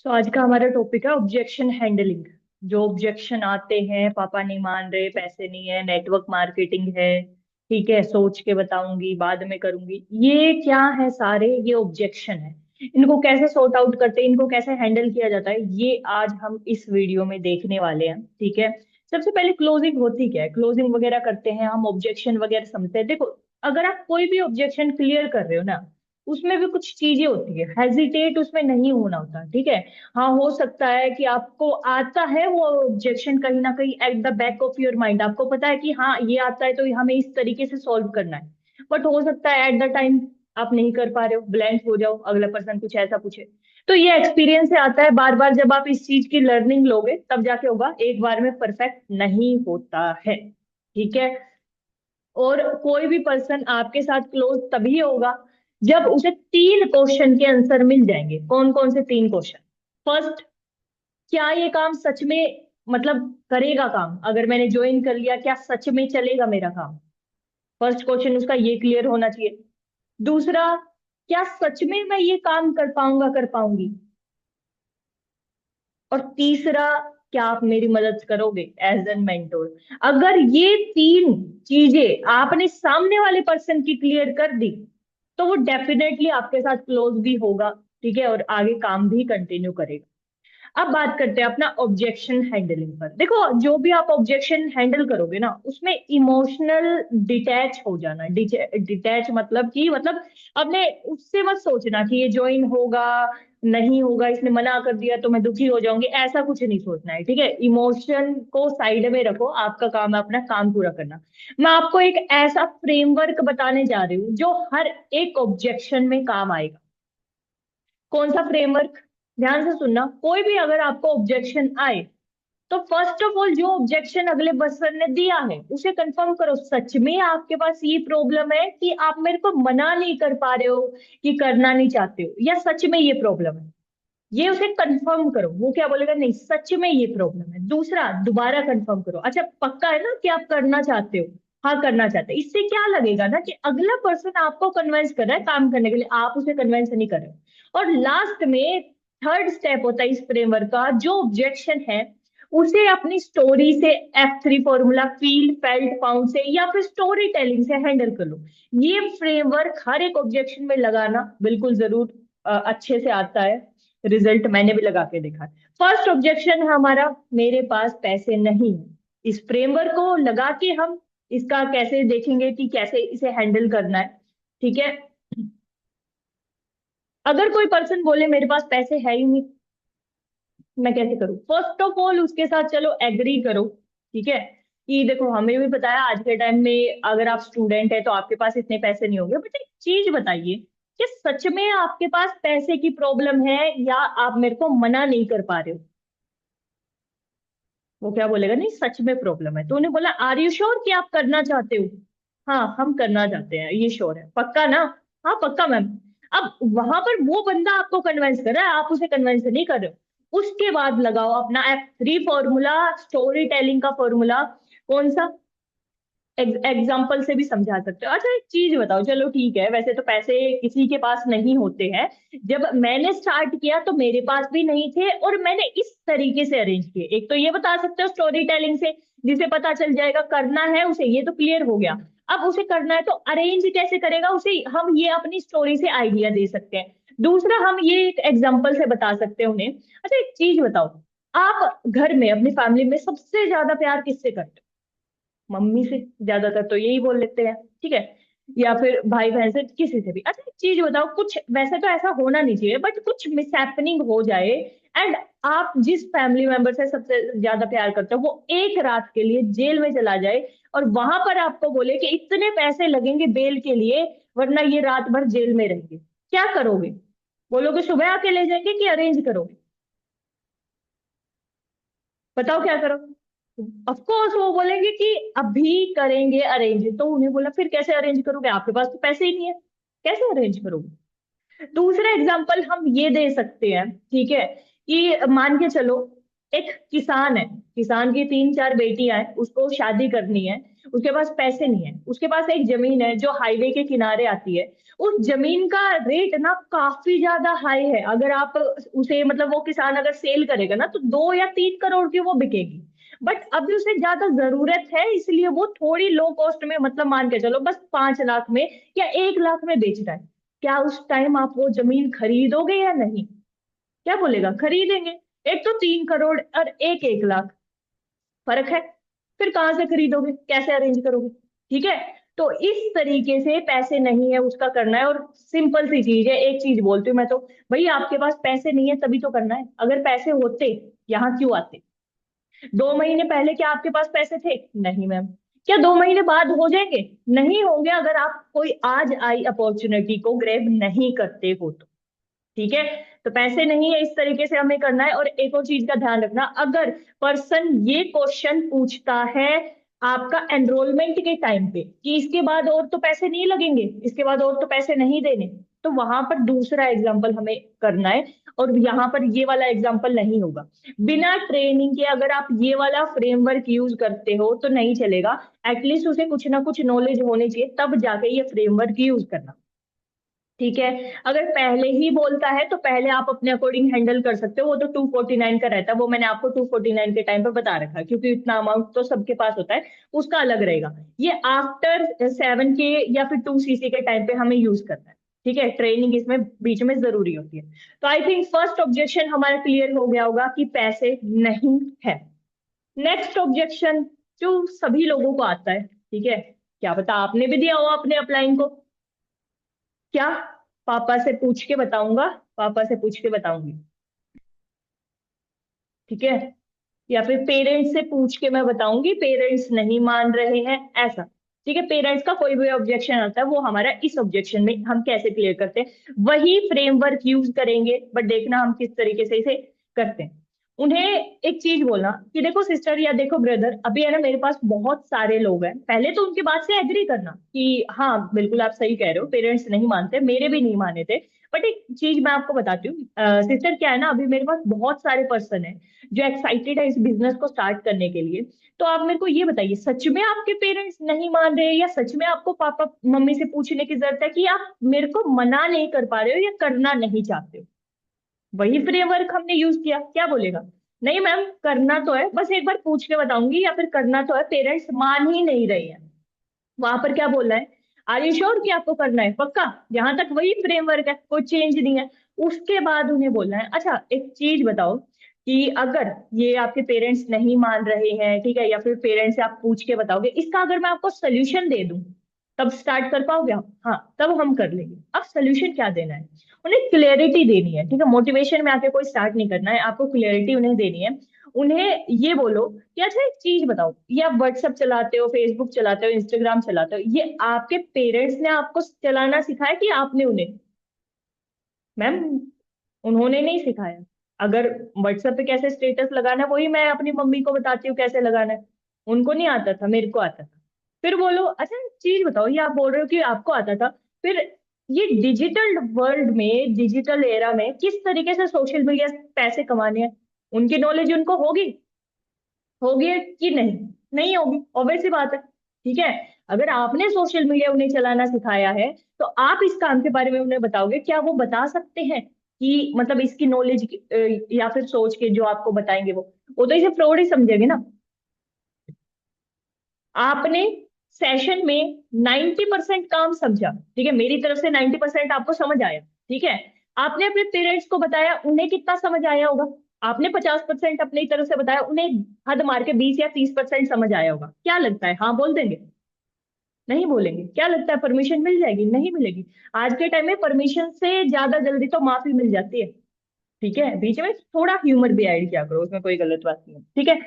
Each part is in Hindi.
तो आज का हमारा टॉपिक है ऑब्जेक्शन हैंडलिंग। जो ऑब्जेक्शन आते हैं, पापा नहीं मान रहे, पैसे नहीं है, नेटवर्क मार्केटिंग है, ठीक है, सोच के बताऊंगी, बाद में करूंगी, ये क्या है? सारे ये ऑब्जेक्शन है। इनको कैसे सॉर्ट आउट करते हैं, इनको कैसे हैंडल किया जाता है, ये आज हम इस वीडियो में देखने वाले हैं। ठीक है। सबसे पहले क्लोजिंग होती क्या है, क्लोजिंग वगैरह करते हैं हम, ऑब्जेक्शन वगैरह समझते हैं। देखो, अगर आप कोई भी ऑब्जेक्शन क्लियर कर रहे हो ना, उसमें भी कुछ चीजें होती है, हेजिटेट उसमें नहीं होना होता। ठीक है। हाँ, हो सकता है कि आपको आता है वो ऑब्जेक्शन कहीं ना कहीं at the back of your mind, आपको पता है कि हाँ ये आता है तो हमें इस तरीके से सॉल्व करना है। बट हो सकता है एट द टाइम आप नहीं कर पा रहे हो, ब्लैंक हो जाओ, अगला पर्सन कुछ ऐसा पूछे। तो ये एक्सपीरियंस से आता है, बार बार जब आप इस चीज की लर्निंग लोगे तब जाके होगा, एक बार में परफेक्ट नहीं होता है। ठीक है। और कोई भी पर्सन आपके साथ क्लोज तभी होगा जब उसे तीन क्वेश्चन के आंसर मिल जाएंगे। कौन कौन से तीन क्वेश्चन? फर्स्ट, क्या ये काम सच में, मतलब करेगा काम, अगर मैंने ज्वाइन कर लिया क्या सच में चलेगा मेरा काम? फर्स्ट क्वेश्चन उसका ये क्लियर होना चाहिए। दूसरा, क्या सच में मैं ये काम कर पाऊंगा, कर पाऊंगी? और तीसरा, क्या आप मेरी मदद करोगे एज एन मेंटोर? अगर ये तीन चीजें आपने सामने वाले पर्सन की क्लियर कर दी तो वो डेफिनेटली आपके साथ क्लोज भी होगा। ठीक है। और आगे काम भी कंटिन्यू करेगा। अब बात करते हैं अपना ऑब्जेक्शन हैंडलिंग पर। देखो, जो भी आप ऑब्जेक्शन हैंडल करोगे ना, उसमें इमोशनल डिटैच हो जाना। डिटैच मतलब कि, मतलब अपने उससे मत सोचना कि ये ज्वाइन होगा नहीं होगा, इसने मना कर दिया तो मैं दुखी हो जाऊंगी, ऐसा कुछ नहीं सोचना है। ठीक है। इमोशन को साइड में रखो, आपका काम है अपना काम पूरा करना। मैं आपको एक ऐसा फ्रेमवर्क बताने जा रही हूँ जो हर एक ऑब्जेक्शन में काम आएगा। कौन सा फ्रेमवर्क? ध्यान से सुनना। कोई भी अगर आपको ऑब्जेक्शन आए तो फर्स्ट ऑफ ऑल जो ऑब्जेक्शन अगले पर्सन ने दिया है उसे कंफर्म करो, सच में आपके पास ये प्रॉब्लम है कि आप मेरे को मना नहीं कर पा रहे हो, कि करना नहीं चाहते हो, या सच में ये प्रॉब्लम है? ये उसे कंफर्म करो। वो क्या बोलेगा? नहीं, सच में ये प्रॉब्लम है। दूसरा, दोबारा कंफर्म करो, अच्छा पक्का है ना कि आप करना चाहते हो? हाँ करना चाहते हैं। इससे क्या लगेगा ना कि अगला पर्सन आपको कन्विंस कर रहा है काम करने के लिए, आप उसे कन्विंस नहीं कर रहे हो। और लास्ट में थर्ड स्टेप होता है इस फ्रेमवर्क का, जो ऑब्जेक्शन है उसे अपनी स्टोरी से, F3 formula, feel, felt, found से या फिर स्टोरी टेलिंग से हैंडल कर लो। ये फ्रेमवर्क हर एक ऑब्जेक्शन में लगाना बिल्कुल जरूर अच्छे से आता है। रिजल्ट मैंने भी लगा के देखा है। फर्स्ट ऑब्जेक्शन है हमारा, मेरे पास पैसे नहीं है। इस फ्रेमवर्क को लगा के हम इसका कैसे देखेंगे कि कैसे इसे हैंडल करना है। ठीक है। अगर कोई पर्सन बोले मेरे पास पैसे है ही नहीं, मैं कैसे करूं? फर्स्ट ऑफ ऑल उसके साथ चलो एग्री करो। ठीक है। कि देखो, हमें भी पता है आज के टाइम में अगर आप स्टूडेंट है तो आपके पास इतने पैसे नहीं होंगे, बट एक चीज बताइए कि सच में आपके पास पैसे की प्रॉब्लम है या आप मेरे को मना नहीं कर पा रहे हो? वो क्या बोलेगा? नहीं, सच में प्रॉब्लम है। तो उन्हें बोला, आर यू श्योर कि आप करना चाहते हो? हाँ हम करना चाहते हैं, ये श्योर है, पक्का ना? हाँ पक्का मैम। अब वहां पर वो बंदा आपको कन्विंस कर रहा है, आप उसे कन्विंस नहीं कर रहे हो। उसके बाद लगाओ अपना F3 फॉर्मूला, स्टोरी टेलिंग का फॉर्मूला। कौन सा? एग्जाम्पल से भी समझा सकते हो। अच्छा एक चीज बताओ, चलो ठीक है, वैसे तो पैसे किसी के पास नहीं होते हैं। जब मैंने स्टार्ट किया तो मेरे पास भी नहीं थे, और मैंने इस तरीके से अरेंज किए। एक तो ये बता सकते हो स्टोरी टेलिंग से, जिसे पता चल जाएगा करना है उसे, ये तो क्लियर हो गया। अब उसे करना है तो अरेंज कैसे करेगा उसे, हम ये अपनी स्टोरी से आइडिया दे सकते हैं। दूसरा, हम ये एक एग्जाम्पल से बता सकते हैं उन्हें। अच्छा एक चीज बताओ, आप घर में अपनी फैमिली में सबसे ज्यादा प्यार किससे करते हो? मम्मी से। ज्यादातर तो यही बोल लेते हैं। ठीक है। या फिर भाई बहन से, किसी से भी। अच्छा एक चीज बताओ, कुछ वैसे तो ऐसा होना नहीं चाहिए, बट कुछ मिसहैपनिंग हो जाए एंड आप जिस फैमिली मेंबर से सबसे ज्यादा प्यार करते हो वो एक रात के लिए जेल में चला जाए, और वहां पर आपको बोले कि इतने पैसे लगेंगे बेल के लिए वरना ये रात भर जेल में रहेंगे, क्या करोगे? बोलोगे सुबह आके ले जाएंगे कि अरेंज करोगे? बताओ क्या करोगे? ऑफ कोर्स वो बोलेंगे कि अभी करेंगे अरेंज। तो उन्हें बोला, फिर कैसे अरेंज करोगे, आपके पास तो पैसे ही नहीं है, कैसे अरेंज करोगे? दूसरा एग्जांपल हम ये दे सकते हैं, ठीक है, कि मान के चलो एक किसान है, किसान की 3-4 बेटियां हैं, उसको शादी करनी है, उसके पास पैसे नहीं है, उसके पास एक जमीन है जो हाईवे के किनारे आती है, उस जमीन का रेट ना काफी ज्यादा हाई है। अगर आप उसे मतलब वो किसान अगर सेल करेगा ना तो 2 या 3 करोड़ की वो बिकेगी। बट अभी उसे ज्यादा जरूरत है, इसलिए वो थोड़ी लो कॉस्ट में, मतलब मान के चलो बस 5 लाख में या 1 लाख में बेच रहा है। क्या उस टाइम आप वो जमीन खरीदोगे या नहीं? क्या बोलेगा, खरीदेंगे। एक तो 3 करोड़ और एक 1 लाख, फर्क है। फिर कहाँ से खरीदोगे, कैसे अरेंज करोगे? ठीक है। तो इस तरीके से पैसे नहीं है उसका करना है। और सिंपल सी चीज है, एक चीज बोलती हूँ मैं तो, भाई आपके पास पैसे नहीं है तभी तो करना है। अगर पैसे होते, यहाँ क्यों आते? 2 महीने पहले क्या आपके पास पैसे थे? नहीं मैम। क्या 2 महीने बाद हो जाएंगे? नहीं होंगे, अगर आप कोई आज आई अपॉर्चुनिटी को ग्रैब नहीं करते हो तो। ठीक है। तो पैसे नहीं है, इस तरीके से हमें करना है। और एक और चीज का ध्यान रखना, अगर पर्सन ये क्वेश्चन पूछता है आपका एनरोलमेंट के टाइम पे कि इसके बाद और तो पैसे नहीं लगेंगे, इसके बाद और तो पैसे नहीं देने, तो वहां पर दूसरा एग्जाम्पल हमें करना है। और यहाँ पर ये वाला एग्जाम्पल नहीं होगा। बिना ट्रेनिंग के अगर आप ये वाला फ्रेमवर्क यूज करते हो तो नहीं चलेगा। एटलीस्ट उसे कुछ ना कुछ नॉलेज होनी चाहिए, तब जाके ये फ्रेमवर्क यूज करना। ठीक है। अगर पहले ही बोलता है तो पहले आप अपने अकॉर्डिंग हैंडल कर सकते हो, वो तो 249 का रहता है, वो मैंने आपको 249 के टाइम पे बता रखा है, क्योंकि इतना अमाउंट तो सबके पास होता है, उसका अलग रहेगा। ये आफ्टर 7 के या फिर 2 सीसी के टाइम पे हमें यूज करना है। ठीक है, ट्रेनिंग इसमें बीच में जरूरी होती है। तो आई थिंक फर्स्ट ऑब्जेक्शन हमारा क्लियर हो गया होगा कि पैसे नहीं है। नेक्स्ट ऑब्जेक्शन जो सभी लोगों को आता है, ठीक है, क्या पता आपने भी दिया हो अपने अपलाइन को। क्या? पापा से पूछ के बताऊंगा, पापा से पूछ के बताऊंगी। ठीक है। या फिर पेरेंट्स से पूछ के मैं बताऊंगी, पेरेंट्स नहीं मान रहे हैं, ऐसा। ठीक है, पेरेंट्स का कोई भी ऑब्जेक्शन आता है वो हमारा इस ऑब्जेक्शन में हम कैसे क्लियर करते हैं, वही फ्रेमवर्क यूज करेंगे, बट देखना हम किस तरीके से इसे करते हैं। उन्हें एक चीज बोलना कि देखो सिस्टर या देखो ब्रदर, अभी है ना मेरे पास बहुत सारे लोग हैं, पहले तो उनकी बात से एग्री करना कि हाँ बिल्कुल आप सही कह रहे हो, पेरेंट्स नहीं मानते, मेरे भी नहीं माने थे। बट एक चीज मैं आपको बताती हूँ सिस्टर, क्या है ना, अभी मेरे पास बहुत सारे पर्सन है जो एक्साइटेड है इस बिजनेस को स्टार्ट करने के लिए। तो आप मेरे को ये बताइए, सच में आपके पेरेंट्स नहीं मान रहे, या सच में आपको पापा मम्मी से पूछने की जरूरत है कि आप मेरे को मना नहीं कर पा रहे हो या करना नहीं चाहते हो? वही फ्रेमवर्क हमने यूज किया, क्या बोलेगा? नहीं मैम करना तो है, बस एक बार पूछ के बताऊंगी, या फिर करना तो है, पेरेंट्स मान ही नहीं रहे हैं। वहां पर क्या बोल रहा है, आर यू श्योर कि आपको करना है, पक्का? यहाँ तक वही फ्रेमवर्क है, कोई चेंज नहीं है। उसके बाद उन्हें बोलना है, अच्छा एक चीज बताओ कि अगर ये आपके पेरेंट्स नहीं मान रहे हैं, ठीक है, या फिर पेरेंट्स से आप पूछ के बताओगे, इसका अगर मैं आपको सोल्यूशन दे दूं तब स्टार्ट कर पाओगे आप? हाँ तब हम कर लेंगे। अब सोल्यूशन क्या देना है, उन्हें क्लियरिटी देनी है। ठीक है, मोटिवेशन में आके कोई स्टार्ट नहीं करना है, आपको क्लियरिटी उन्हें देनी है। उन्हें ये बोलो कि अच्छा एक चीज बताओ, ये आप व्हाट्सएप चलाते हो, फेसबुक चलाते हो, इंस्टाग्राम चलाते हो, ये आपके पेरेंट्स ने आपको चलाना सिखाया कि आपने उन्हें? मैम उन्होंने नहीं सिखाया। अगर व्हाट्सएप पे कैसे स्टेटस लगाना है वही मैं अपनी मम्मी को बताती हूँ कैसे लगाना है, उनको नहीं आता था, मेरे को आता था। फिर बोलो अच्छा एक चीज बताओ, ये आप बोल रहे हो कि आपको आता था, फिर ये डिजिटल वर्ल्ड में, डिजिटल एरा में किस तरीके से सोशल मीडिया से पैसे कमाने हैं, उनकी नॉलेज उनको होगी? होगी कि नहीं? नहीं होगी, ऑब्वियस सी बात है। ठीक है। अगर आपने सोशल मीडिया उन्हें चलाना सिखाया है तो आप इस काम के बारे में उन्हें बताओगे, क्या वो बता सकते हैं कि मतलब इसकी नॉलेज या फिर सोच के जो आपको बताएंगे वो तो इसे फ्रॉड ही समझेंगे ना। आपने सेशन में 90% काम समझा, ठीक है, मेरी तरफ से 90% आपको समझ आया, ठीक है। आपने अपने पेरेंट्स को बताया, उन्हें कितना समझ आया होगा? आपने 50% अपनी तरफ से बताया, उन्हें हद मार के 20 या 30% समझ आया होगा। क्या लगता है, हाँ बोल देंगे? नहीं बोलेंगे। क्या लगता है, परमिशन मिल जाएगी? नहीं मिलेगी। आज के टाइम में परमिशन से ज्यादा जल्दी तो माफी मिल जाती है। ठीक है, बीच में थोड़ा ह्यूमर भी ऐड किया करो, उसमें कोई गलत बात नहीं है। ठीक है।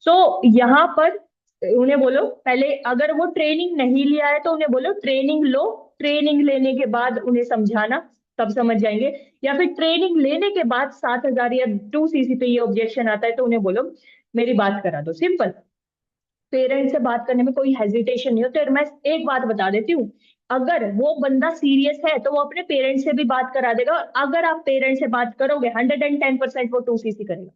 सो यहाँ पर उन्हें बोलो, पहले अगर वो ट्रेनिंग नहीं लिया है तो उन्हें बोलो ट्रेनिंग लो, ट्रेनिंग लेने के बाद उन्हें समझाना, तब समझ जाएंगे। या फिर ट्रेनिंग लेने के बाद 7,000 या 2 सीसी पे ये ऑब्जेक्शन आता है तो उन्हें बोलो मेरी बात करा दो, सिंपल। पेरेंट्स से बात करने में कोई हेजिटेशन नहीं होती। और मैं एक बात बता देती हूँ, अगर वो बंदा सीरियस है तो वो अपने पेरेंट्स से भी बात करा देगा, और अगर आप पेरेंट्स से बात करोगे 110% वो 2 सीसी करेगा।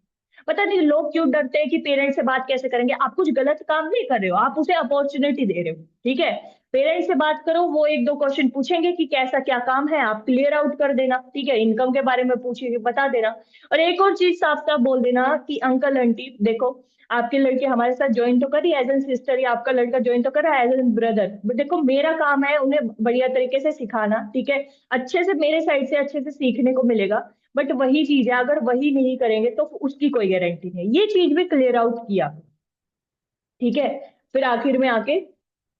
पता नहीं लोग क्यों डरते हैं कि पेरेंट्स से बात कैसे करेंगे। आप कुछ गलत काम नहीं कर रहे हो, आप उसे अपॉर्चुनिटी दे रहे हो, ठीक है। पेरेंट्स से बात करो, वो एक दो क्वेश्चन पूछेंगे कि कैसा क्या काम है, आप क्लियर आउट कर देना, ठीक है। इनकम के बारे में पूछेंगे, बता देना। और एक और चीज साफ साफ बोल देना कि अंकल आंटी देखो, आपके लड़के हमारे साथ ज्वाइन तो करी एज एन सिस्टर, या आपका लड़का ज्वाइन तो करा एज एन ब्रदर, बट देखो मेरा काम है उन्हें बढ़िया तरीके से सिखाना, ठीक है। अच्छे से मेरे साइड से अच्छे से सीखने को मिलेगा। बट वही चीज है, अगर वही नहीं करेंगे तो उसकी कोई गारंटी नहीं। ये चीज भी क्लियर आउट किया, ठीक है। फिर आखिर में आके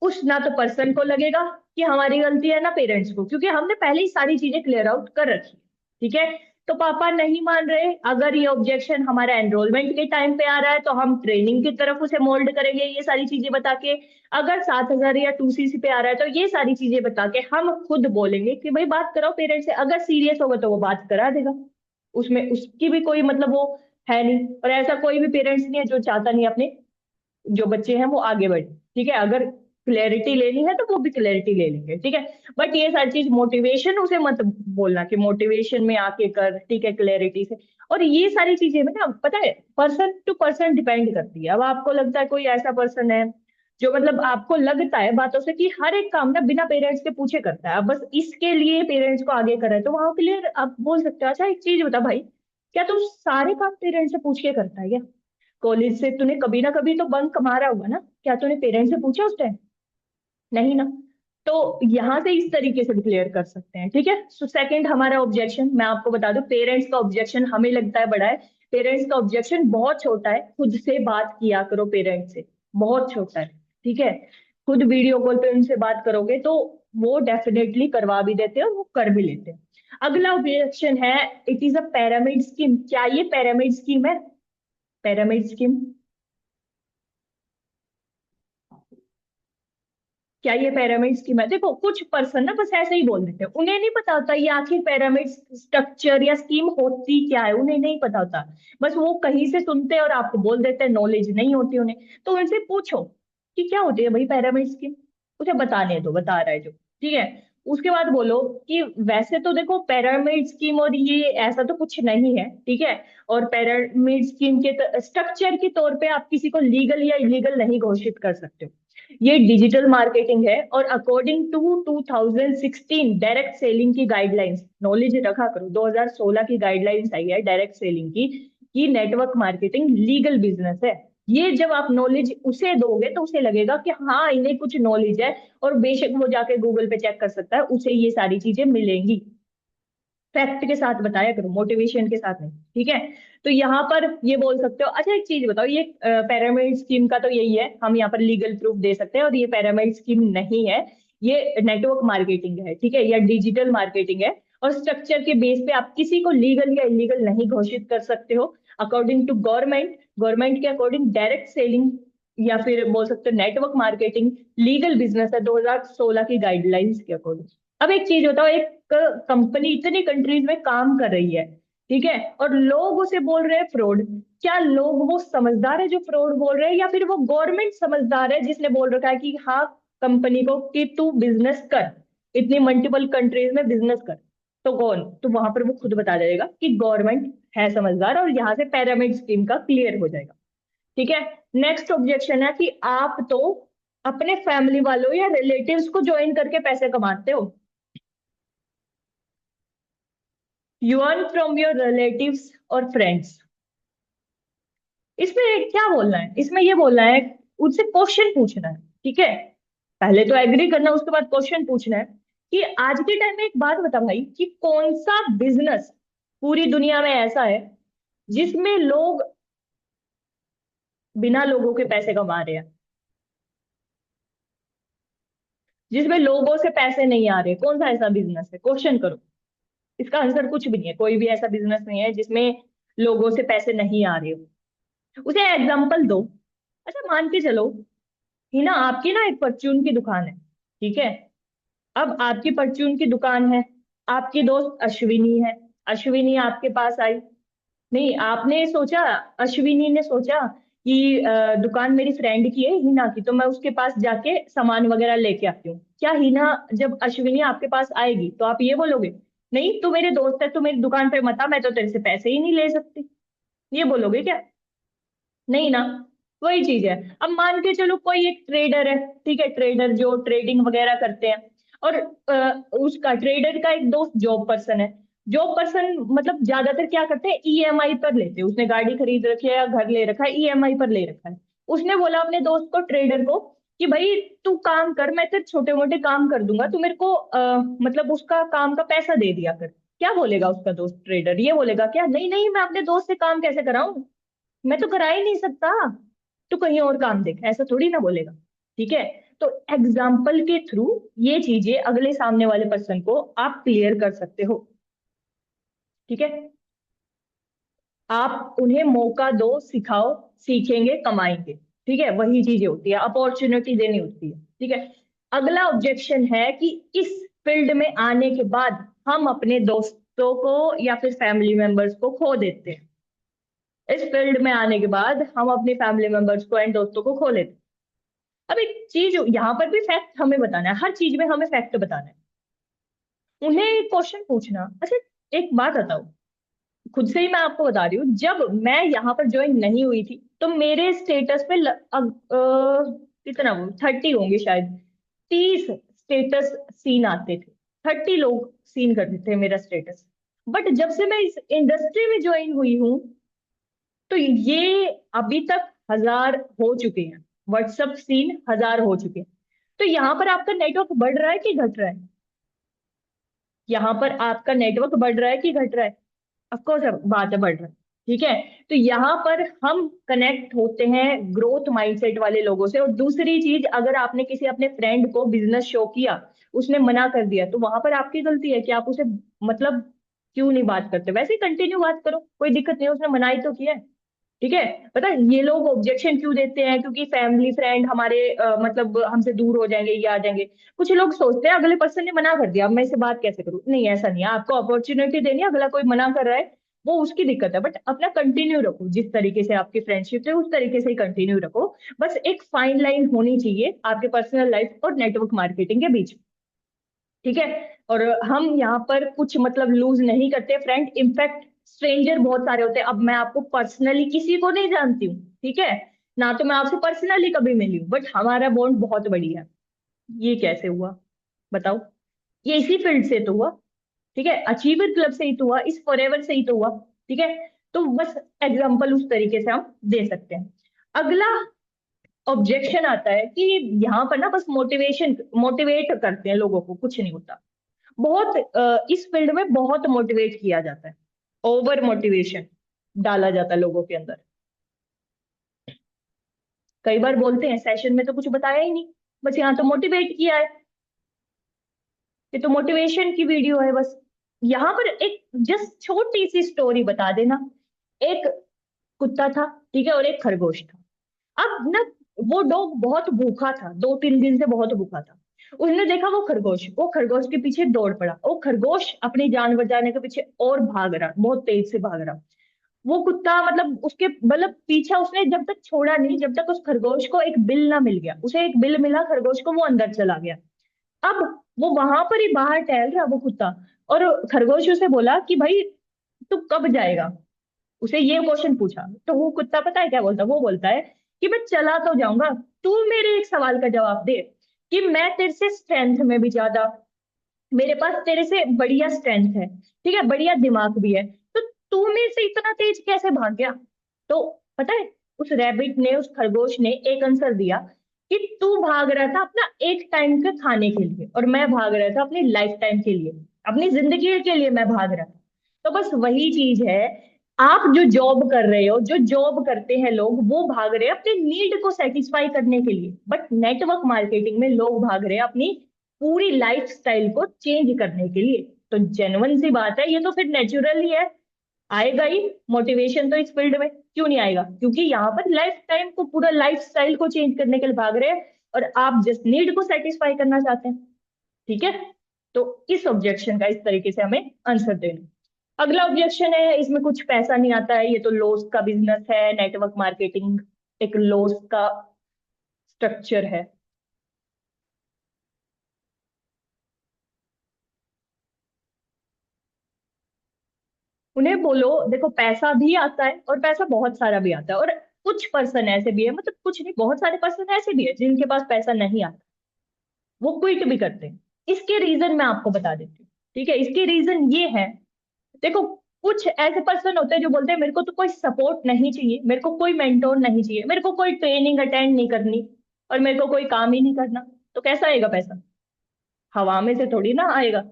उस ना तो पर्सन को लगेगा कि हमारी गलती है, ना पेरेंट्स को, क्योंकि हमने पहले ही सारी चीजें क्लियर आउट कर रखी है, ठीक है। तो पापा नहीं मान रहे, अगर ये ऑब्जेक्शन हमारा एनरोलमेंट के टाइम पे आ रहा है तो हम ट्रेनिंग की तरफ उसे मोल्ड करेंगे, ये सारी चीजें बता के। अगर 7,000 या 2CC पे आ रहा है तो ये सारी चीजें बता के हम खुद बोलेंगे कि भाई बात कराओ पेरेंट्स से। अगर सीरियस होगा तो वो बात करा देगा, उसमें उसकी भी कोई मतलब वो है नहीं। और ऐसा कोई भी पेरेंट्स नहीं है जो चाहता नहीं अपने जो बच्चे हैं वो आगे बढ़े, ठीक है। अगर क्लैरिटी लेनी है तो वो भी क्लैरिटी ले लेंगे, ठीक है। बट ये सारी चीज मोटिवेशन उसे मत बोलना कि मोटिवेशन में आके कर, ठीक है, क्लैरिटी से। और ये सारी चीजें में ना पता है पर्सन टू पर्सन डिपेंड करती है। अब आपको लगता है कोई ऐसा पर्सन है जो मतलब आपको लगता है बातों से कि हर एक काम ना बिना पेरेंट्स के पूछे करता है, अब बस इसके लिए पेरेंट्स को आगे करे, तो वहां के लिए आप बोल सकते हो अच्छा एक चीज बता भाई, क्या तू सारे काम पेरेंट्स से पूछ के करता है क्या? कॉलेज से तूने कभी ना कभी तो बंक मारा होगा ना, क्या तूने पेरेंट्स से पूछा उस टाइम? नहीं ना। तो यहाँ से इस तरीके से भी क्लियर कर सकते हैं, ठीक है। सो सेकंड हमारा ऑब्जेक्शन मैं आपको बता दूं, पेरेंट्स का ऑब्जेक्शन हमें लगता है बड़ा है, पेरेंट्स का ऑब्जेक्शन बहुत छोटा है। खुद से बात किया करो पेरेंट्स से, बहुत छोटा है, ठीक है। खुद वीडियो कॉल पे उनसे बात करोगे तो वो डेफिनेटली करवा भी देते हैं और वो कर भी लेते हैं। अगला ऑब्जेक्शन है, it is a pyramid scheme. क्या ये पैरामिड स्कीम है? पैरामिड स्कीम, क्या ये पिरामिड स्कीम है? देखो कुछ पर्सन ना बस ऐसे ही बोल देते हैं, उन्हें नहीं पता होता ये आखिर पिरामिड स्ट्रक्चर या स्कीम होती क्या है, उन्हें नहीं पता होता। बस वो कहीं से सुनते हैं और आपको बोल देते हैं, नॉलेज नहीं होती उन्हें। तो उनसे पूछो कि क्या होती है भाई पिरामिड स्कीम, उसे बताने दो, बता रहा है जो, ठीक है। उसके बाद बोलो कि वैसे तो देखो पिरामिड स्कीम और ये ऐसा तो कुछ नहीं है, ठीक है। और पिरामिड स्कीम के स्ट्रक्चर के तौर पे आप किसी को लीगल या इलीगल नहीं घोषित कर सकते हो। ये डिजिटल मार्केटिंग है और अकॉर्डिंग टू 2016 डायरेक्ट सेलिंग की गाइडलाइंस, नॉलेज रखा करो, 2016 की गाइडलाइंस आई है डायरेक्ट सेलिंग की, कि नेटवर्क मार्केटिंग लीगल बिजनेस है। ये जब आप नॉलेज उसे दोगे तो उसे लगेगा कि हाँ इन्हें कुछ नॉलेज है, और बेशक वो जाके गूगल पे चेक कर सकता है, उसे ये सारी चीजें मिलेंगी। फैक्ट के साथ बताया करो, मोटिवेशन के साथ नहीं, ठीक है। तो यहाँ पर ये बोल सकते हो अच्छा एक चीज बताओ, ये पैरामिड स्कीम का तो यही है, हम यहाँ पर लीगल प्रूफ दे सकते हैं, और ये पैरामिड स्कीम नहीं है, ये नेटवर्क मार्केटिंग है, ठीक है, या डिजिटल मार्केटिंग है। और स्ट्रक्चर के बेस पे आप किसी को लीगल या इलीगल नहीं घोषित कर सकते हो। अकॉर्डिंग टू गवर्नमेंट, गवर्नमेंट के अकॉर्डिंग डायरेक्ट सेलिंग या फिर बोल सकते हो नेटवर्क मार्केटिंग लीगल बिजनेस है 2016 की गाइडलाइंस के अकॉर्डिंग। अब एक चीज बताओ, एक कंपनी इतनी कंट्रीज में काम कर रही है, ठीक है, और लोग उसे बोल रहे हैं फ्रॉड। क्या लोग वो समझदार है जो फ्रॉड बोल रहे हैं, या फिर वो गवर्नमेंट समझदार है जिसने बोल रखा है कि हाँ कंपनी को कि तू बिजनेस कर, इतनी मल्टीपल कंट्रीज में बिजनेस कर? तो कौन? तो वहां पर वो खुद बता जाएगा कि गवर्नमेंट है समझदार, और यहाँ से पैरामिड स्कीम का क्लियर हो जाएगा, ठीक है। नेक्स्ट ऑब्जेक्शन है कि आप तो अपने फैमिली वालों या रिलेटिव्स को ज्वाइन करके पैसे कमाते हो, you earn from your relatives और फ्रेंड्स। इसमें क्या बोलना है? इसमें ये बोलना है, उनसे क्वेश्चन पूछना है, ठीक है। पहले तो एग्री करना, उसके बाद क्वेश्चन पूछना है कि आज के टाइम में एक बात बता भाई, कि कौन सा बिजनेस पूरी दुनिया में ऐसा है जिसमें लोग बिना लोगों के पैसे कमा रहे हैं, जिसमें लोगों से पैसे नहीं आ रहे? कौन सा ऐसा बिजनेस है? क्वेश्चन करो। इसका आंसर कुछ भी नहीं है, कोई भी ऐसा बिजनेस नहीं है जिसमें लोगों से पैसे नहीं आ रहे हो। उसे एग्जाम्पल दो। अच्छा मान के चलो, हिना आपकी ना एक परचून की दुकान है, ठीक है। अब आपकी परचून की दुकान है, आपकी दोस्त अश्विनी है, अश्विनी आपके पास आई। नहीं, आपने सोचा, अश्विनी ने सोचा कि दुकान मेरी फ्रेंड की है हिना की, तो मैं उसके पास जाके सामान वगैरह लेके आती हूँ। क्या हिना जब अश्विनी आपके पास आएगी तो आप ये बोलोगे नहीं तू मेरे दोस्त है, तू मेरी दुकान पे मत आ, मैं तो तेरे से पैसे ही नहीं ले सकती, ये बोलोगे क्या? नहीं ना। वही चीज है। अब मान के चलो कोई एक ट्रेडर है, ठीक है, ट्रेडर जो ट्रेडिंग वगैरह करते हैं, और उसका ट्रेडर का एक दोस्त जॉब पर्सन है। जॉब पर्सन मतलब ज्यादातर क्या करते हैं, ईएमआई पर लेते हैं। उसने गाड़ी खरीद रखी है या घर ले रखा है, ईएमआई पर ले रखा है। उसने बोला अपने दोस्त को, ट्रेडर को, कि भाई तू काम कर, मैं तेरे छोटे मोटे काम कर दूंगा, तू मेरे को मतलब उसका काम का पैसा दे दिया कर। क्या बोलेगा उसका दोस्त ट्रेडर, ये बोलेगा क्या, नहीं नहीं मैं अपने दोस्त से काम कैसे कराऊं, मैं तो करा ही नहीं सकता, तू कहीं और काम देख, ऐसा थोड़ी ना बोलेगा। ठीक है। तो एग्जाम्पल के थ्रू ये चीजें अगले सामने वाले पर्सन को आप क्लियर कर सकते हो। ठीक है। आप उन्हें मौका दो, सिखाओ, सीखेंगे, कमाएंगे। ठीक है, वही चीजें होती है, अपॉर्चुनिटी देनी होती है। ठीक है। अगला ऑब्जेक्शन है कि इस फील्ड में आने के बाद हम अपने दोस्तों को या फिर फैमिली मेंबर्स को खो देते हैं। इस फील्ड में आने के बाद हम अपने फैमिली मेंबर्स को एंड दोस्तों को खो लेते हैं। अब एक चीज यहाँ पर भी फैक्ट हमें बताना है, हर चीज में हमें फैक्ट बताना है। उन्हें क्वेश्चन पूछना, अच्छा एक बात बताओ, खुद से ही मैं आपको बता रही हूँ, जब मैं यहाँ पर ज्वाइन नहीं हुई थी तो मेरे स्टेटस पे कितना, वो 30 होंगे शायद, 30 स्टेटस सीन आते थे। 30 लोग सीन करते थे मेरा स्टेटस। बट जब से मैं इस इंडस्ट्री में ज्वाइन हुई हूँ, तो ये अभी तक 1000 हो चुके हैं। व्हाट्सएप सीन 1000 हो चुके हैं। तो यहाँ पर आपका नेटवर्क बढ़ रहा है कि घट रहा है? यहाँ पर आपका नेटवर्क बढ़ रहा है कि घट रहा है? ऑफकोर्स बात है, बढ़ रहा है। ठीक है। तो यहाँ पर हम कनेक्ट होते हैं ग्रोथ माइंडसेट वाले लोगों से। और दूसरी चीज, अगर आपने किसी अपने फ्रेंड को बिजनेस शो किया, उसने मना कर दिया, तो वहां पर आपकी गलती है कि आप उसे मतलब क्यों नहीं बात करते, वैसे ही कंटिन्यू बात करो, कोई दिक्कत नहीं है, उसने मना ही तो किया है। ठीक है। पता है ये लोग ऑब्जेक्शन क्यों देते हैं, क्योंकि फैमिली फ्रेंड हमारे मतलब हमसे दूर हो जाएंगे, ये आ जाएंगे। कुछ लोग सोचते हैं अगले पर्सन ने मना कर दिया, अब मैं इसे बात कैसे करूं। नहीं, ऐसा नहीं है, आपको अपॉर्चुनिटी देनी है, अगला कोई मना कर रहा है वो उसकी दिक्कत है, बट अपना कंटिन्यू रखो, जिस तरीके से आपकी फ्रेंडशिप है उस तरीके से ही कंटिन्यू रखो। बस एक फाइन लाइन होनी चाहिए आपके पर्सनल लाइफ और नेटवर्क मार्केटिंग के बीच। ठीक है। और हम यहाँ पर कुछ मतलब लूज नहीं करते फ्रेंड, इनफैक्ट स्ट्रेंजर बहुत सारे होते हैं। अब मैं आपको पर्सनली किसी को नहीं जानती हूँ, ठीक है, ना तो मैं आपसे पर्सनली कभी मिली हूँ, बट हमारा बॉन्ड बहुत बढ़िया है। ये कैसे हुआ बताओ? ये इसी फील्ड से तो हुआ। ठीक है, अचीवर क्लब से ही तो हुआ, इस फॉरएवर से ही तो हुआ। ठीक है। तो बस एग्जांपल उस तरीके से हम दे सकते हैं। अगला ऑब्जेक्शन आता है कि यहाँ पर ना बस मोटिवेट करते हैं लोगों को, कुछ नहीं होता। बहुत इस फील्ड में बहुत मोटिवेट किया जाता है, ओवर मोटिवेशन डाला जाता है लोगों के अंदर। कई बार बोलते हैं सेशन में तो कुछ बताया ही नहीं, बस यहाँ तो मोटिवेट किया है, ये तो मोटिवेशन की वीडियो है बस। यहाँ पर एक जस्ट छोटी सी स्टोरी बता देना। एक कुत्ता था, ठीक है, और एक खरगोश था। अब ना वो डॉग बहुत भूखा था, 2-3 दिन से बहुत भूखा था। उसने देखा वो खरगोश के पीछे दौड़ पड़ा। वो खरगोश अपनी जान बचाने के पीछे और भाग रहा, बहुत तेज से भाग रहा। वो कुत्ता मतलब उसके मतलब पीछा उसने जब तक छोड़ा नहीं, जब तक उस खरगोश को एक बिल ना मिल गया। उसे एक बिल मिला खरगोश को, वो अंदर चला गया। अब वो वहां पर ही बाहर टहल रहा वो कुत्ता, और खरगोश उसे बोला कि भाई तू कब जाएगा, उसे ये क्वेश्चन पूछा। तो वो कुत्ता पता है क्या बोलता, वो बोलता है कि मैं चला तो जाऊंगा, तू मेरे एक सवाल का जवाब दे कि मैं तेरे से स्ट्रेंथ में भी ज्यादा, मेरे पास तेरे से बढ़िया स्ट्रेंथ है, ठीक है, बढ़िया दिमाग भी है, तो तू मेरे से इतना तेज कैसे भाग गया? तो पता है उस रैबिट ने, उस खरगोश ने एक आंसर दिया कि तू भाग रहा था अपना एक टाइम के खाने के लिए, और मैं भाग रहा था अपनी लाइफ टाइम के लिए, अपनी जिंदगी के लिए मैं भाग रहा था। तो बस वही चीज है। आप जो जॉब कर रहे हो, जो जॉब करते हैं लोग, वो भाग रहे हैं अपने नीड को सेटिस्फाई करने के लिए, बट नेटवर्क मार्केटिंग में लोग भाग रहे हैं अपनी पूरी लाइफ स्टाइल को चेंज करने के लिए। तो जेन्युइन सी बात है, ये तो फिर नेचुरल ही है, आएगा ही मोटिवेशन तो इस फील्ड में। क्यों नहीं आएगा? क्योंकि यहाँ पर लाइफ टाइम को, पूरा लाइफ स्टाइल को चेंज करने के लिए भाग रहे हैं, और आप जस्ट नीड को सेटिस्फाई करना चाहते हैं। ठीक है। तो इस ऑब्जेक्शन का इस तरीके से हमें आंसर देना। अगला ऑब्जेक्शन है, इसमें कुछ पैसा नहीं आता है, ये तो लॉस का बिजनेस है, नेटवर्क मार्केटिंग एक लॉस का स्ट्रक्चर है। उन्हें बोलो देखो पैसा भी आता है और पैसा बहुत सारा भी आता है, और कुछ पर्सन ऐसे भी है, मतलब कुछ नहीं, बहुत सारे पर्सन ऐसे भी है जिनके पास पैसा नहीं आता, वो क्विट भी करते हैं। इसके रीजन मैं आपको बता देती हूँ। ठीक है, इसके रीजन ये है, देखो, कुछ ऐसे पर्सन होते हैं जो बोलते हैं मेरे को तो कोई सपोर्ट नहीं चाहिए, मेरे को कोई मेंटोर नहीं चाहिए, मेरे को कोई ट्रेनिंग अटेंड नहीं करनी, और मेरे को कोई काम ही नहीं करना। तो कैसा आएगा पैसा? हवा में से थोड़ी ना आएगा,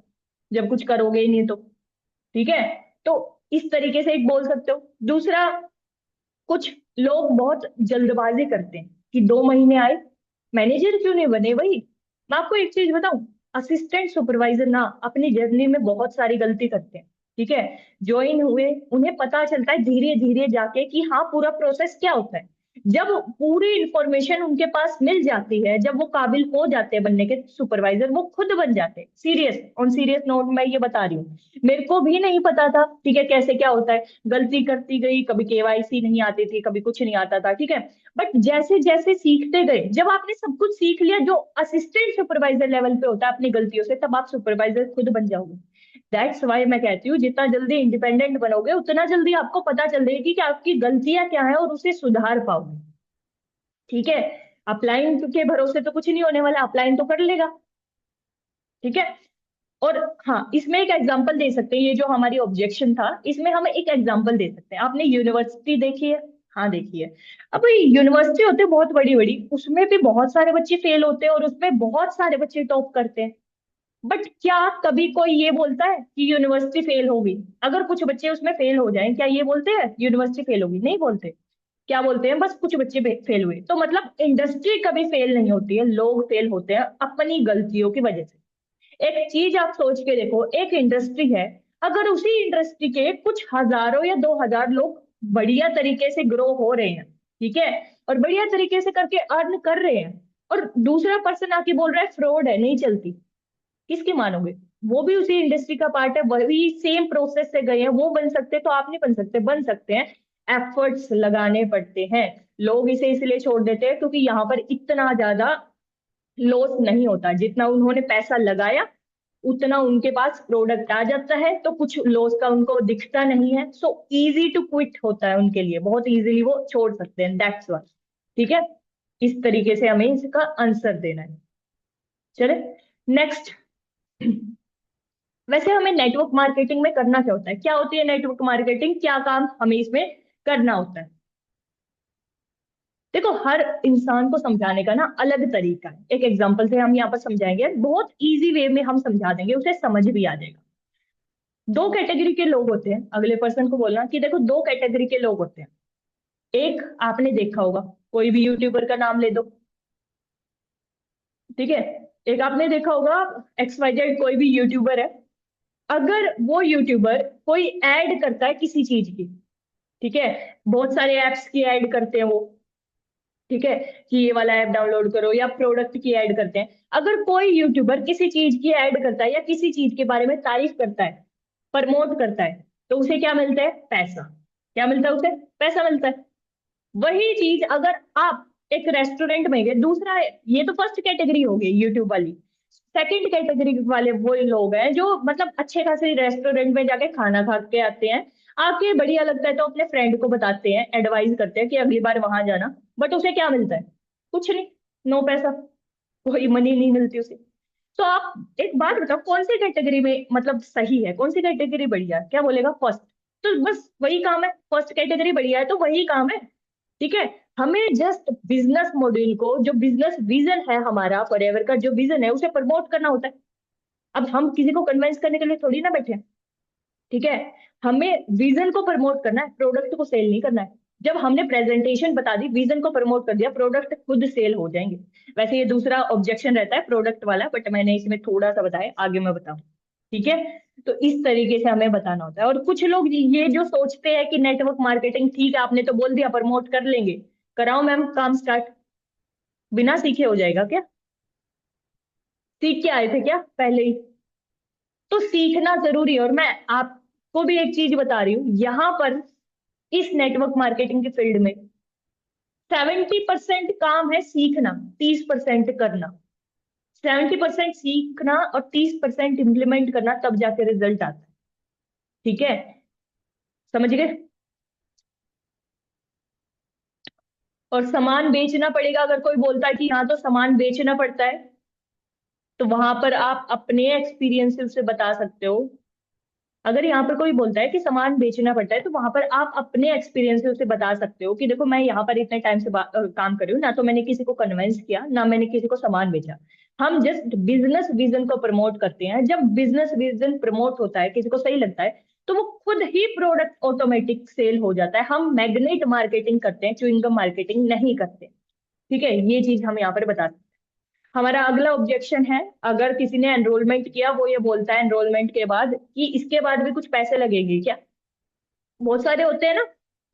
जब कुछ करोगे ही नहीं तो। ठीक है, तो इस तरीके से एक बोल सकते हो। दूसरा, कुछ लोग बहुत जल्दबाजी करते हैं कि 2 महीने आए, मैनेजर क्यों नहीं बने भाई। मैं आपको एक चीज बताऊं, असिस्टेंट सुपरवाइजर ना अपनी जर्नी में बहुत सारी गलती करते हैं। ठीक है, ज्वाइन हुए, उन्हें पता चलता है धीरे धीरे जाके कि हाँ पूरा प्रोसेस क्या होता है। जब पूरी इंफॉर्मेशन उनके पास मिल जाती है, जब वो काबिल हो जाते हैं बनने के सुपरवाइजर, वो खुद बन जाते हैं। सीरियस, ऑन सीरियस नोट मैं ये बता रही हूँ, मेरे को भी नहीं पता था, ठीक है, कैसे क्या होता है, गलती करती गई, कभी केवाईसी नहीं आती थी, कभी कुछ नहीं आता था। ठीक है, बट जैसे जैसे सीखते गए, जब आपने सब कुछ सीख लिया जो असिस्टेंट सुपरवाइजर लेवल पे होता है अपनी गलतियों से, तब आप सुपरवाइजर खुद बन जाओगे। दैट्स वाई मैं कहती हूँ जितना जल्दी इंडिपेंडेंट बनोगे उतना जल्दी आपको पता चल जाएगी कि आपकी गलतियां क्या है और उसे सुधार पाओगे। ठीक है, अपलाइन के भरोसे तो कुछ नहीं होने वाला, अपलाइन तो कर लेगा। ठीक है, और हाँ, इसमें एक एग्जांपल दे सकते हैं, ये जो हमारी ऑब्जेक्शन था इसमें हम एक एग्जांपल दे सकते हैं। आपने यूनिवर्सिटी देखी है? हाँ देखी है। अब यूनिवर्सिटी होते हैं बहुत बड़ी बड़ी, उसमें भी बहुत सारे बच्चे फेल होते हैं और उसमें बहुत सारे बच्चे टॉप करते हैं। बट क्या कभी कोई ये बोलता है कि यूनिवर्सिटी फेल होगी? अगर कुछ बच्चे उसमें फेल हो जाएं, क्या ये बोलते हैं यूनिवर्सिटी फेल होगी? नहीं बोलते। क्या बोलते हैं? बस कुछ बच्चे फेल हुए। तो मतलब इंडस्ट्री कभी फेल नहीं होती है, लोग फेल होते हैं अपनी गलतियों की वजह से। एक चीज आप सोच के देखो, एक इंडस्ट्री है, अगर उसी इंडस्ट्री के कुछ हजारों या 2,000 लोग बढ़िया तरीके से ग्रो हो रहे हैं, ठीक है, और बढ़िया तरीके से करके अर्न कर रहे हैं, और दूसरा पर्सन आके बोल रहा है फ्रॉड है, नहीं चलती, किसकी मानोगे? वो भी उसी इंडस्ट्री का पार्ट है, वही सेम प्रोसेस से गए हैं, वो बन सकते तो आप नहीं बन सकते? बन सकते हैं। एफर्ट्स लगाने पड़ते हैं। लोग इसे इसलिए छोड़ देते हैं क्योंकि यहाँ पर इतना ज्यादा लॉस नहीं होता, जितना उन्होंने पैसा लगाया उतना उनके पास प्रोडक्ट आ जाता है, तो कुछ लॉस का उनको दिखता नहीं है। सो इजी टू क्विट होता है उनके लिए, बहुत इजीली वो छोड़ सकते हैं, दैट्स व्हाई। ठीक है, इस तरीके से हमें इसका आंसर देना है। चले, नेक्स्ट। वैसे हमें नेटवर्क मार्केटिंग में करना क्या होता है, क्या होती है नेटवर्क मार्केटिंग, क्या काम हमें इसमें करना होता है? देखो, हर इंसान को समझाने का ना अलग तरीका है। एक एग्जांपल से हम यहाँ पर समझाएंगे, बहुत इजी वे में हम समझा देंगे, उसे समझ भी आ जाएगा। दो कैटेगरी के लोग होते हैं, अगले पर्सन को बोलना कि देखो दो कैटेगरी के लोग होते हैं। एक आपने देखा होगा, कोई भी यूट्यूबर का नाम ले दो, ठीक है, एक आपने देखा होगा, XYZ कोई भी यूट्यूबर है, अगर वो यूट्यूबर कोई ऐड करता है किसी चीज की, ठीक है, बहुत सारे एप्स की ऐड करते हैं वो, ठीक है, कि ये वाला ऐप डाउनलोड करो, या प्रोडक्ट की ऐड करते हैं। अगर कोई यूट्यूबर किसी चीज की ऐड करता है या किसी चीज के बारे में तारीफ करता है, प्रमोट करता है, तो उसे क्या मिलता है? पैसा। क्या मिलता है उसे? पैसा मिलता है। वही चीज अगर आप एक रेस्टोरेंट में गए, दूसरा, ये तो फर्स्ट कैटेगरी हो गई यूट्यूब वाली। सेकंड कैटेगरी वाले वो लोग हैं जो मतलब अच्छे खासे रेस्टोरेंट में जाके खाना खा के आते हैं, आके बढ़िया लगता है तो अपने फ्रेंड को बताते हैं, एडवाइस करते हैं कि अगली बार वहां जाना। बट उसे क्या मिलता है? कुछ नहीं, नो पैसा, कोई मनी नहीं मिलती उसे। तो आप एक बात बताओ, कौन सी कैटेगरी में मतलब सही है, कौन सी कैटेगरी बढ़िया है? क्या बोलेगा? फर्स्ट। तो बस वही काम है, फर्स्ट कैटेगरी बढ़िया है तो वही काम है। ठीक है, हमें जस्ट बिजनेस मॉड्यूल को, जो बिजनेस विजन है हमारा फॉरएवर का जो विजन है, उसे प्रमोट करना होता है। अब हम किसी को कन्विंस करने के लिए थोड़ी ना बैठे हैं। ठीक है, हमें विजन को प्रमोट करना है, प्रोडक्ट को सेल नहीं करना है। जब हमने प्रेजेंटेशन बता दी, विजन को प्रमोट कर दिया, प्रोडक्ट खुद सेल हो जाएंगे। वैसे ये दूसरा ऑब्जेक्शन रहता है प्रोडक्ट वाला, बट मैंने इसमें थोड़ा सा बताया, आगे मैं बताऊं। ठीक है, तो इस तरीके से हमें बताना होता है। और कुछ लोग ये जो सोचते हैं कि नेटवर्क मार्केटिंग ठीक है, आपने तो बोल दिया प्रमोट कर लेंगे, कराओ मैम काम स्टार्ट, बिना सीखे हो जाएगा क्या? सीख के आए थे क्या पहले ही? तो सीखना जरूरी है। और मैं आपको भी एक चीज बता रही हूँ यहाँ पर, इस नेटवर्क मार्केटिंग के फील्ड में 70% काम है सीखना, 30% करना। 70% सीखना और 30% इम्प्लीमेंट करना, तब जाके रिजल्ट आता है। ठीक है, समझ गए? और सामान बेचना पड़ेगा, अगर कोई बोलता है कि यहाँ तो सामान बेचना पड़ता है, तो वहां पर आप अपने एक्सपीरियंस से उसे बता सकते हो। अगर यहाँ पर कोई बोलता है कि सामान बेचना पड़ता है, तो वहां पर आप अपने एक्सपीरियंस से उसे बता सकते हो कि देखो मैं यहाँ पर इतने टाइम से काम कर रही हूँ ना, तो मैंने किसी को कन्विंस किया ना, मैंने किसी को सामान बेचा। हम जस्ट बिजनेस विजन को प्रमोट करते हैं। जब बिजनेस विजन प्रमोट होता है, किसी को सही लगता है, तो वो खुद ही प्रोडक्ट ऑटोमेटिक सेल हो जाता है। हम मैग्नेट मार्केटिंग करते हैं, च्युइंगम मार्केटिंग नहीं करते। ठीक है, ये चीज हम यहाँ पर बता सकते हैं। हमारा अगला ऑब्जेक्शन है, अगर किसी ने एनरोलमेंट किया, वो ये बोलता है एनरोलमेंट के बाद कि इसके बाद भी कुछ पैसे लगेंगे क्या। बहुत सारे होते हैं ना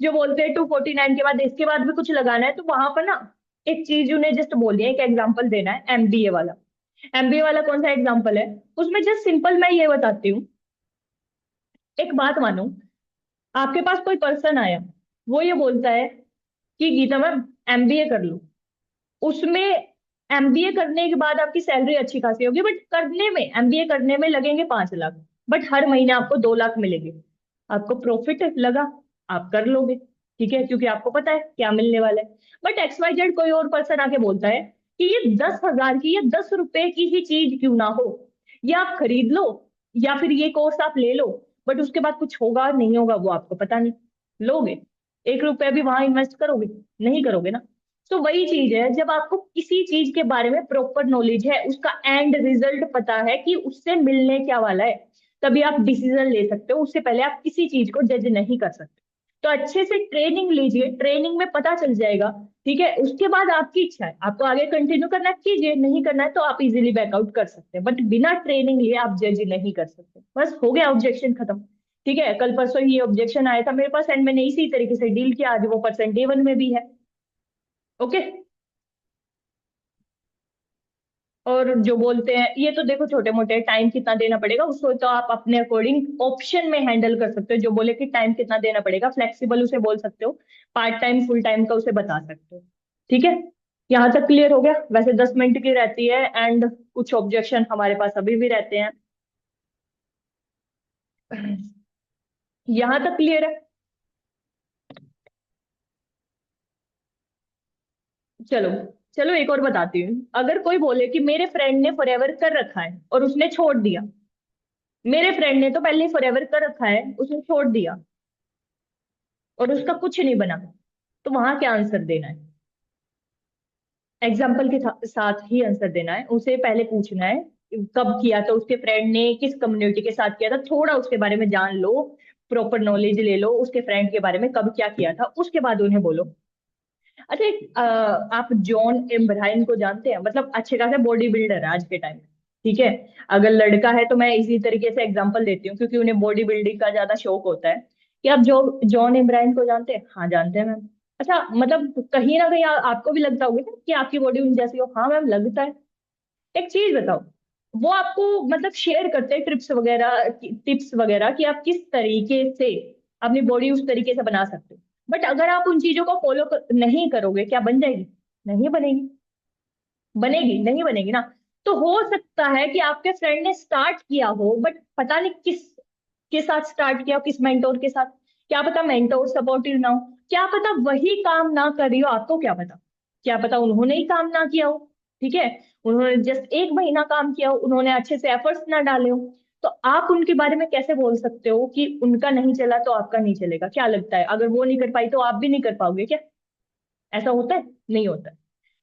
जो बोलते हैं 249 के बाद इसके बाद भी कुछ लगाना है, तो वहां पर ना एक चीज उन्हें जस्ट बोलिए, एक एग्जांपल देना है एमबीए वाला। एमबीए वाला कौन सा एग्जांपल है, उसमें जस्ट सिंपल मैं ये बताती हूँ। एक बात मानो, आपके पास कोई पर्सन आया, वो ये बोलता है कि गीता मैम एमबीए कर लो। उसमें एमबीए करने के बाद आपकी सैलरी अच्छी खासी होगी, बट करने में, एमबीए करने में लगेंगे 5 लाख, बट हर महीने आपको 2 लाख मिलेंगे। आपको प्रॉफिट लगा, आप कर लोगे, ठीक है, क्योंकि आपको पता है क्या मिलने वाला है। बट एक्स वाई जेड कोई और पर्सन आके बोलता है कि ये 10 हजार की या 10 रुपए की ही चीज क्यों ना हो, ये आप खरीद लो, या फिर ये कोर्स आप ले लो, बट उसके बाद कुछ होगा नहीं होगा वो आपको पता नहीं। लोगे 1 रुपया भी वहां इन्वेस्ट करोगे? नहीं करोगे ना। तो वही चीज है, जब आपको किसी चीज के बारे में प्रॉपर नॉलेज है, उसका एंड रिजल्ट पता है कि उससे मिलने क्या वाला है, तभी आप डिसीजन ले सकते हो। उससे पहले आप किसी चीज को जज नहीं कर सकते। तो अच्छे से ट्रेनिंग लीजिए, ट्रेनिंग में पता चल जाएगा। ठीक है, उसके बाद आपकी इच्छा है, आपको आगे कंटिन्यू करना है कीजिए, नहीं करना है तो आप इजीली बैकआउट कर सकते हैं, बट बिना ट्रेनिंग लिए आप जज नहीं कर सकते। बस हो गया, ऑब्जेक्शन खत्म। ठीक है, कल परसों ये ऑब्जेक्शन आया था मेरे पास एंड मैंने इसी तरीके से डील किया, आज वो पर्सन डे 1 में भी है। ओके। और जो बोलते हैं ये तो देखो छोटे मोटे, टाइम कितना देना पड़ेगा उसको तो आप अपने अकॉर्डिंग ऑप्शन में हैंडल कर सकते हो। जो बोले कि टाइम कितना देना पड़ेगा, फ्लेक्सिबल उसे बोल सकते हो, पार्ट टाइम फुल टाइम का उसे बता सकते हो। ठीक है, यहाँ तक क्लियर हो गया। वैसे 10 मिनट की रहती है एंड कुछ ऑब्जेक्शन हमारे पास अभी भी रहते हैं। यहाँ तक क्लियर है। चलो, चलो एक और बताती हूँ। अगर कोई बोले कि मेरे फ्रेंड ने फॉरएवर कर रखा है और उसने छोड़ दिया, मेरे फ्रेंड ने तो पहले फॉरएवर कर रखा है, उसने छोड़ दिया और उसका कुछ नहीं बना, तो वहां क्या आंसर देना है? एग्जाम्पल के साथ ही आंसर देना है। उसे पहले पूछना है कब किया था, उसके फ्रेंड ने किस कम्युनिटी के साथ किया था, थोड़ा उसके बारे में जान लो, प्रॉपर नॉलेज ले लो उसके फ्रेंड के बारे में, कब क्या किया था, उसके बाद उन्हें बोलो। अच्छा आप जॉन एब्राहम को जानते हैं? मतलब अच्छे खासे बॉडी बिल्डर है आज के टाइम में। ठीक है, अगर लड़का है तो मैं इसी तरीके से एग्जांपल देती हूँ, क्योंकि उन्हें बॉडी बिल्डिंग का ज्यादा शौक होता है। कि आप जो जॉन इब्राहिम को जानते हैं? हाँ जानते हैं मैम। अच्छा, मतलब कहीं ना कहीं आपको भी लगता होगा ना कि आपकी बॉडी उन जैसी हो। हाँ मैम लगता है। एक चीज बताओ, वो आपको मतलब शेयर करते हैं ट्रिप्स वगैरह, टिप्स वगैरह कि आप किस तरीके से अपनी बॉडी उस तरीके से बना सकते हो। बट अगर आप उन चीजों को फॉलो नहीं करोगे, क्या बन जाएगी? नहीं बनेगी। बनेगी नहीं, बनेगी ना। तो हो सकता है कि आपके फ्रेंड ने स्टार्ट किया हो, बट पता नहीं किस के साथ स्टार्ट किया हो, किस मेंटोर के साथ। क्या पता मेंटोर सपोर्टिव ना हो, क्या पता वही काम ना कर रही हो, आपको क्या पता। क्या पता उन्होंने ही काम ना किया हो। ठीक है, उन्होंने जस्ट 1 महीना काम किया हो, उन्होंने अच्छे से एफर्ट्स ना डाले हो। तो आप उनके बारे में कैसे बोल सकते हो कि उनका नहीं चला तो आपका नहीं चलेगा? क्या लगता है, अगर वो नहीं कर पाई तो आप भी नहीं कर पाओगे क्या? ऐसा होता है? नहीं होता है।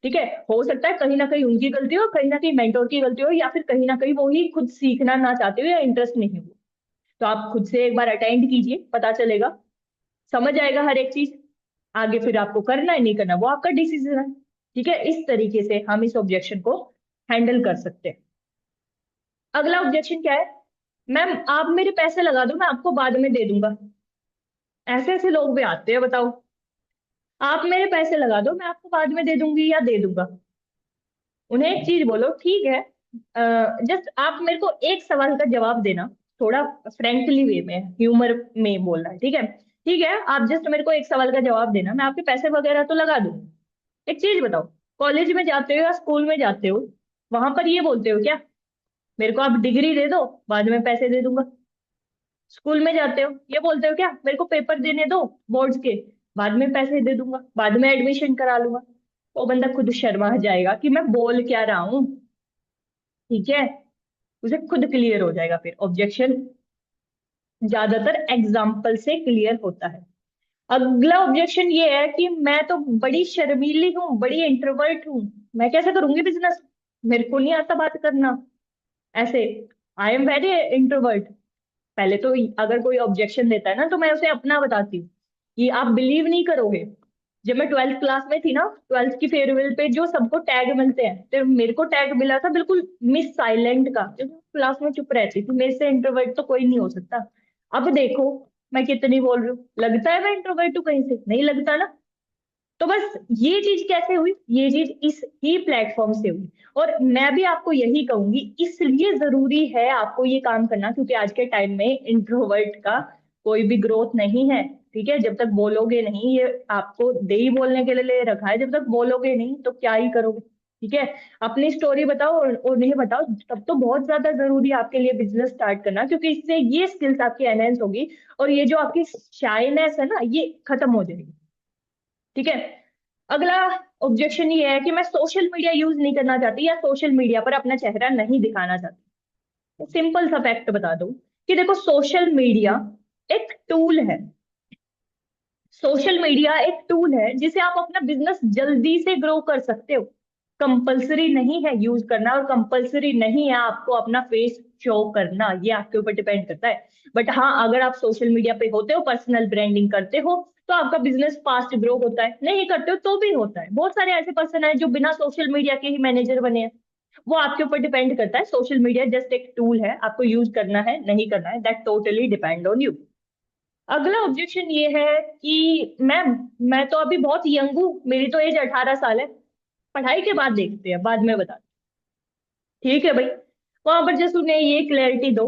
ठीक है, हो सकता है कहीं ना कहीं उनकी गलती हो, कहीं ना कहीं मेंटोर की गलती हो, या फिर कहीं ना कहीं वो ही खुद सीखना ना चाहते हो या इंटरेस्ट नहीं हो। तो आप खुद से एक बार अटेंड कीजिए, पता चलेगा, समझ आएगा हर एक चीज। आगे फिर आपको करना है नहीं करना वो आपका डिसीजन है। ठीक है, इस तरीके से हम इस ऑब्जेक्शन को हैंडल कर सकते हैं। अगला ऑब्जेक्शन क्या है? मैम आप मेरे पैसे लगा दो, मैं आपको बाद में दे दूंगा। ऐसे ऐसे लोग भी आते हैं, बताओ। आप मेरे पैसे लगा दो, मैं आपको बाद में दे दूंगी या दे दूंगा। उन्हें एक चीज बोलो, ठीक है, जस्ट आप मेरे को एक सवाल का जवाब देना, थोड़ा फ्रेंकली वे में, ह्यूमर में बोलना है। ठीक है, ठीक है, आप जस्ट मेरे को एक सवाल का जवाब देना, मैं आपके पैसे वगैरह तो लगा दूँ। एक चीज बताओ, कॉलेज में जाते हो या स्कूल में जाते हो, वहां पर ये बोलते हो क्या, मेरे को आप डिग्री दे दो, बाद में पैसे दे दूंगा? स्कूल में जाते हो, ये बोलते हो क्या, मेरे को पेपर देने दो बोर्ड्स के, बाद में पैसे दे दूंगा, बाद में एडमिशन करा लूंगा। वो बंदा खुद शर्मा जाएगा कि मैं बोल क्या रहा हूँ। ठीक है, उसे खुद क्लियर हो जाएगा। फिर ऑब्जेक्शन ज्यादातर एग्जाम्पल से क्लियर होता है। अगला ऑब्जेक्शन ये है कि मैं तो बड़ी शर्मीली हूँ, बड़ी इंट्रोवर्ट हूँ, मैं कैसे करूंगी बिजनेस, मेरे को नहीं आता बात करना ऐसे, आई एम वेरी इंट्रोवर्ट। पहले तो अगर कोई ऑब्जेक्शन देता है ना तो मैं उसे अपना बताती हूँ कि आप बिलीव नहीं करोगे। जब मैं 12th क्लास में थी ना, 12th की फेयरवेल पे जो सबको टैग मिलते हैं, तो मेरे को टैग मिला था बिल्कुल मिस साइलेंट का, क्योंकि क्लास में चुप रहती थी, मेरे से इंट्रोवर्ट तो कोई नहीं हो सकता। अब देखो मैं कितनी बोल रही हूँ, लगता है मैं इंट्रोवर्ट हूँ? कहीं से नहीं लगता ना। तो बस ये चीज कैसे हुई, ये चीज इस ही प्लेटफॉर्म से हुई। और मैं भी आपको यही कहूंगी, इसलिए जरूरी है आपको ये काम करना, क्योंकि आज के टाइम में इंट्रोवर्ट का कोई भी ग्रोथ नहीं है। ठीक है, जब तक बोलोगे नहीं, ये आपको दे ही बोलने के लिए ले रखा है, जब तक बोलोगे नहीं तो क्या ही करोगे। ठीक है, अपनी स्टोरी बताओ और उन्हें बताओ, तब तो बहुत ज्यादा जरूरी है आपके लिए बिजनेस स्टार्ट करना, क्योंकि इससे ये स्किल्स आपकी एनहेंस होगी और ये जो आपकी शाइनेस है ना, ये खत्म हो जाएगी। ठीक है, अगला ऑब्जेक्शन ये है कि मैं सोशल मीडिया यूज नहीं करना चाहती या सोशल मीडिया पर अपना चेहरा नहीं दिखाना चाहती। सिंपल सा फैक्ट बता दूं कि देखो, सोशल मीडिया एक टूल है। सोशल मीडिया एक टूल है जिसे आप अपना बिजनेस जल्दी से ग्रो कर सकते हो। कंपलसरी नहीं है यूज करना, और कंपलसरी नहीं है आपको अपना फेस शो करना, ये आपके ऊपर डिपेंड करता है। बट हाँ, अगर आप सोशल मीडिया पे होते हो, पर्सनल ब्रांडिंग करते हो, तो आपका बिजनेस फास्ट ग्रो होता है। नहीं करते हो तो भी होता है। बहुत सारे ऐसे पर्सन है जो बिना सोशल मीडिया के ही मैनेजर बने हैं। वो आपके ऊपर डिपेंड करता है। सोशल मीडिया जस्ट एक टूल है, आपको यूज करना है नहीं करना है, that totally depend on you. अगला ऑब्जेक्शन ये है कि मैं तो अभी बहुत यंग हूँ, मेरी तो एज 18 साल है, पढ़ाई के बाद देखते हैं, बाद में बता। ठीक है भाई, वहां पर जस्ट उन्हें ये क्लैरिटी दो,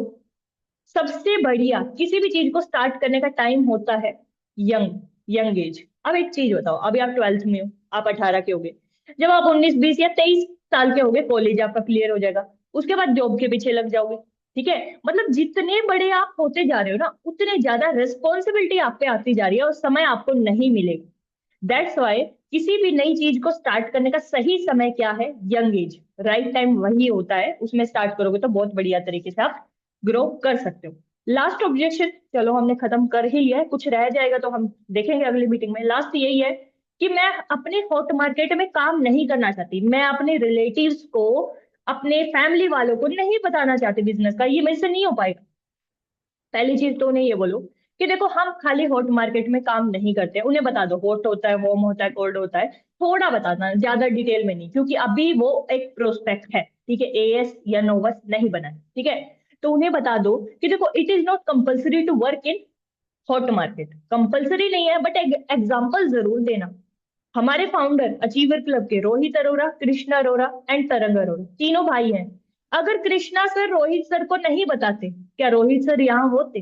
सबसे बढ़िया किसी भी चीज को स्टार्ट करने का टाइम होता है यंग, यंग एज। अब एक चीज बताओ, अभी आप 12th में हो, आप 18 के होगे, जब आप 19 20 या 23 साल के होगे, कॉलेज आपका क्लियर हो जाएगा, उसके बाद जॉब के पीछे लग जाओगे। ठीक है, मतलब जितने बड़े आप होते जा रहे हो ना, उतने ज्यादा रिस्पॉन्सिबिलिटी आप पे आती जा रही है और समय आपको नहीं मिलेगा। दैट्स वाई किसी भी नई चीज को स्टार्ट करने का सही समय क्या है? यंग एज, राइट टाइम वही होता है, उसमें स्टार्ट करोगे तो बहुत बढ़िया तरीके से आप ग्रो कर सकते हो। लास्ट ऑब्जेक्शन, चलो हमने खत्म कर ही लिया है, कुछ रह जाएगा तो हम देखेंगे अगली मीटिंग में। लास्ट यही है कि मैं अपने हॉट मार्केट में काम नहीं करना चाहती, मैं अपने रिलेटिव्स को, अपने फैमिली वालों को नहीं बताना चाहती बिजनेस का, ये मेरे से नहीं हो पाएगा। पहली चीज तो उन्हें ये बोलो कि देखो, हम खाली हॉट मार्केट में काम नहीं करते, उन्हें बता दो हॉट होता है, वॉर्म होता है, कोल्ड होता है, थोड़ा बताना, ज्यादा डिटेल में नहीं, क्योंकि अभी वो एक प्रोस्पेक्ट है। ठीक है, एएस या नोवस नहीं बना है। ठीक है, तो उन्हें बता दो कि देखो, it is not compulsory to work in hot market, compulsory नहीं है, बट एग्जाम्पल जरूर देना। हमारे फाउंडर अचीवर क्लब के रोहित अरोरा, कृष्णा अरोरा एंड तरंग अरोरा, तीनों भाई हैं। अगर कृष्णा सर रोहित सर को नहीं बताते, क्या रोहित सर यहाँ होते?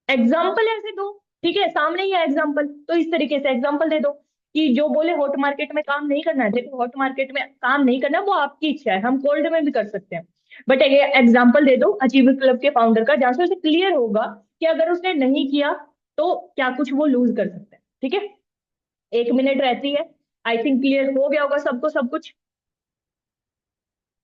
एग्जाम्पल ऐसे दो। ठीक है, सामने ही है एग्जाम्पल, तो इस तरीके से एग्जाम्पल दे दो कि जो बोले हॉट मार्केट में काम नहीं करना है, देखो हॉट मार्केट में काम नहीं करना वो आपकी इच्छा है, हम कोल्ड में भी कर सकते हैं। बट एग्जाम्पल दे दो अचीवर क्लब के फाउंडर का, जहां से उसे क्लियर होगा कि अगर उसने नहीं किया तो क्या कुछ वो लूज कर सकता है। ठीक है, 1 मिनट रहती है। आई थिंक क्लियर हो गया होगा सबको सब कुछ।